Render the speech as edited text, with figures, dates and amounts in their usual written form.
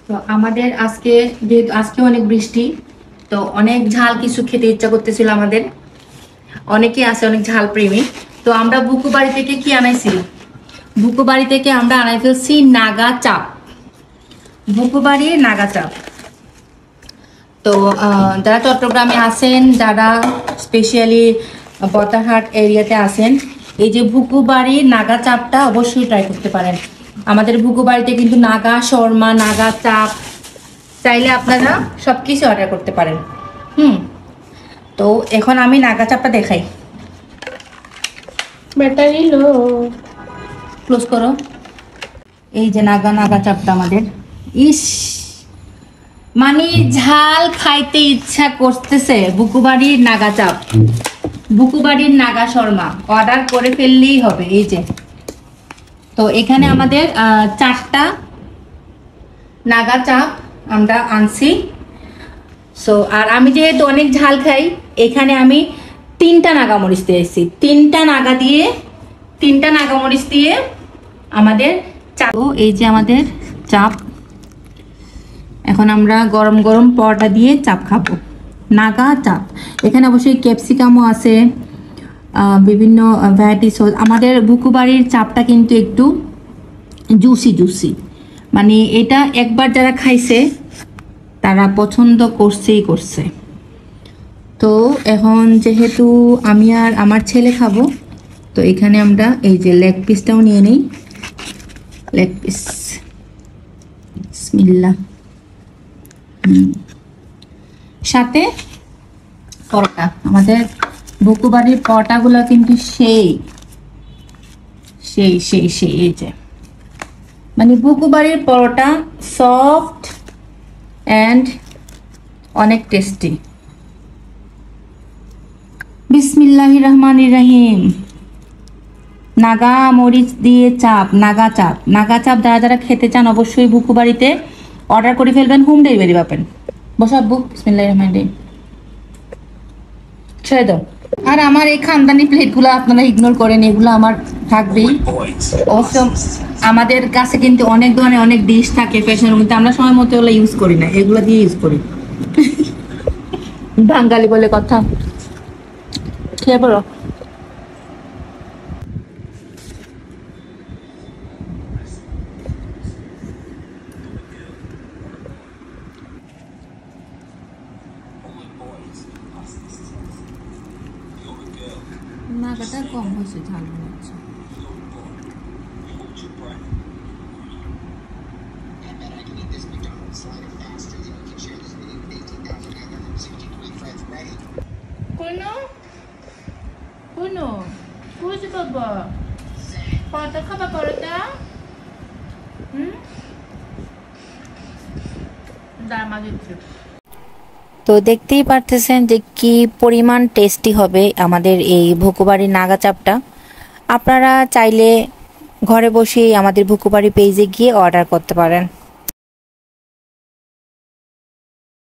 তো আমাদের আজকে যেহেতু আজকে অনেক বৃষ্টি, তো অনেক ঝাল কিছু খেতে ইচ্ছা করতেছিল আমাদের। অনেকে আছে অনেক ঝাল প্রেমী। তো আমরা বুকু বাড়ি থেকে কি আনাইছি, বুকু বাড়ি থেকে আমরা আনাই ফেলছি নাগা চাপ। বুকু বাড়ির নাগা চাপ। তো যারা চট্টগ্রামে আছেন, যারা স্পেশালি বতারহাট এরিয়াতে আছেন, এই যে ভুকু বাড়ির নাগা চাপটা অবশ্যই ট্রাই করতে পারেন। আমাদের ভুকু বাড়িতে কিন্তু নাগা শর্মা, নাগা চাপ চাইলে আপনারা সব কিছু অর্ডার করতে পারেন। তো এখন আমি নাগা চাপটা দেখাই। ব্যাটারি লো, ক্লোজ করো। এই যে নাগা চাপটা আমাদের। ইস, মানে ঝাল খাইতে ইচ্ছা করতেছে। বুকুবাড়ির নাগা চাপ, বুকুবাড়ির নাগা শর্মা অর্ডার করে ফেললেই হবে। এই যে, তো এখানে আমাদের 4টা নাগা চাপ আমরা আনছি। সো আর আমি যেহেতু অনেক ঝাল খাই, এখানে আমি 3টা নাগামরিচ দিয়েছি। 3টা নাগামরিচ দিয়ে আমাদের চাপ। এই যে আমাদের চাপ, এখন আমরা গরম গরম পরোটা দিয়ে চাপ খাবো, নাগা চাপ। এখানে অবশ্যই ক্যাপসিকামও আছে, বিভিন্ন ভ্যারাইটি সস। আমাদের বুকুবাড়ির চাপটা কিন্তু একটু জুসি, মানে এটা একবার যারা খাইছে তারা পছন্দ করছে। তো এখন যেহেতু আমি আর আমার ছেলে খাবো, তো এখানে আমরা এই যে লেগ পিসটাও নিয়ে নিই। লেগ পিস, বিসমিল্লাহ। সাথে পরোটা। আমাদের বুকুবাড়ির পরোটাগুলো কিন্তু সেই এই যে, মানে বুকুবাড়ির পরোটা সফট অ্যান্ড অনেক টেস্টি। বিসমিল্লাহির রহমানির রহিম। নাগা মরিচ দিয়ে চাপ, নাগা চাপ যারা যারা খেতে চান অবশ্যই বুকুবাড়িতে অর্ডার করে ফেলবেন, হোম ডেলিভারি পাবেন। বসাবো। বিসমিল্লাহির রহমানির রহিম। ছেড়ে দাও। আর আমার এই খানদানি প্লেটগুলো আপনারা ইগনোর করেন, এগুলো আমার থাকবেই। অবশ্য আমাদের কাছে কিন্তু অনেক ধরনের অনেক ডিশ থাকে ফ্যাশনের মধ্যে, আমরা সময় মতো ওগুলো ইউজ করি না, এগুলো দিয়ে ইউজ করি। বাঙালি বলে কথা। খেয়ে বলো। নাগাটা কম হয়েছে, ঝাল মনে হচ্ছে। পরোটা খাবা? পরোটা তো দেখতেই পারতেছেন যে কি পরিমাণ টেস্টি হবে আমাদের এই ভুকুবাড়ির নাগা চাপটা। আপনারা চাইলে ঘরে বসেই আমাদের ভুকুবাড়ি পেজে গিয়ে অর্ডার করতে পারেন।